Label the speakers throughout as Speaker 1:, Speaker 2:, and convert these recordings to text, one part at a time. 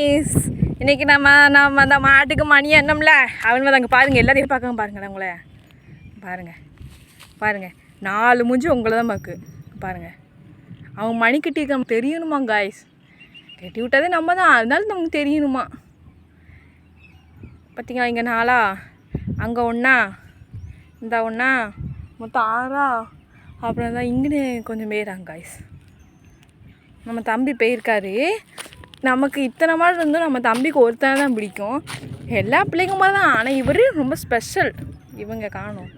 Speaker 1: Guys, இன்றைக்கி நம்ம அந்த மாட்டுக்கு மணி என்னம்ல அவன் அங்கே பாருங்கள், எல்லாத்தையும் பார்க்க பாருங்கள். உங்களை பாருங்கள் 4 மூஞ்சி உங்களை தான் பார்க்கு பாருங்கள். அவங்க மணி கட்டியிருக்க நமக்கு தெரியணுமா காய்ஸ்? கட்டி விட்டதே நம்ம தான், அதனால நமக்கு தெரியணுமா? பார்த்தீங்களா, இங்கே 4, அங்கே 1, இந்த 1, மொத்தம் 6. அப்புறம் தான் இங்கே கொஞ்சம் பேராங்க காய்ஸ். நம்ம தம்பி போயிருக்காரு. நமக்கு இத்தனை மாடு இருந்தும் நம்ம தம்பிக்கு ஒருத்தனை தான் பிடிக்கும். எல்லா பிள்ளைங்க மாதிரி தான், ஆனால் இவர் ரொம்ப ஸ்பெஷல். இவங்க காணும்,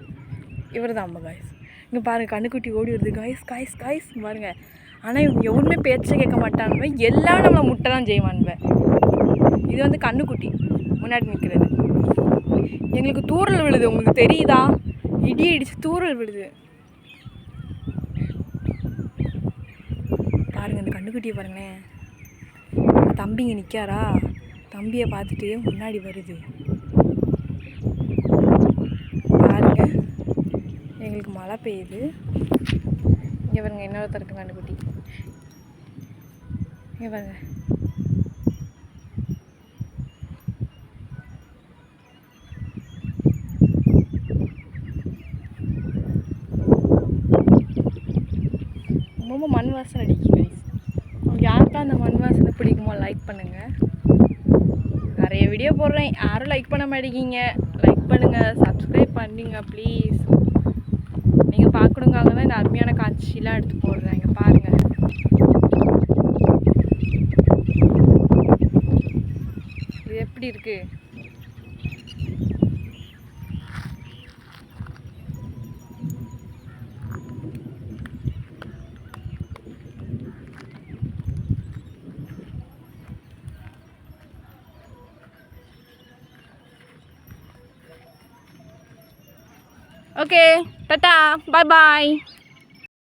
Speaker 1: இவர் தான் நம்ம காய்ஸ். இங்கே பாருங்கள், கண்ணுக்குட்டி ஓடி வருது காய்ஸ் காய்ஸ் காய்ஸ் பாருங்கள். ஆனால் இவங்க எவருமே பேச்சை கேட்க மாட்டானுவ, எல்லாம் நம்மளை முட்டை தான் செய்வானுவ. இது வந்து கண்ணுக்குட்டி முன்னாடி நிற்கிறது. எங்களுக்கு தூரல் விழுது, உங்களுக்கு தெரியுதா? இடி இடிச்சு தூரல் விழுது பாருங்கள். இந்த கண்ணுக்குட்டியை பாருங்களேன். தம்பிங்க நிற்காரா, தம்பியை பார்த்துட்டு முன்னாடி வருது பாருங்க. எங்களுக்கு மழை பெய்யுது. இங்கே பாருங்க, இன்னொருத்தருக்கு கண்ணுக்குட்டி. இங்கே பாருங்க, ரொம்ப மண் வாசனை அடிக்குது. யாருக்கா அந்த மண் வாசனை பிடிக்குமோ லைக் பண்ணுங்கள். நிறைய வீடியோ போடுறேன், யாரும் லைக் பண்ண மாட்டேங்கிங்க. லைக் பண்ணுங்கள், சப்ஸ்கிரைப் பண்ணிங்க ப்ளீஸ். நீங்கள் பார்க்கணுங்காக தான் இந்த அருமையான காட்சியெலாம் எடுத்து போடுறேன். இங்கே பாருங்கள், இது எப்படி இருக்குது? Okay, tata, bye bye.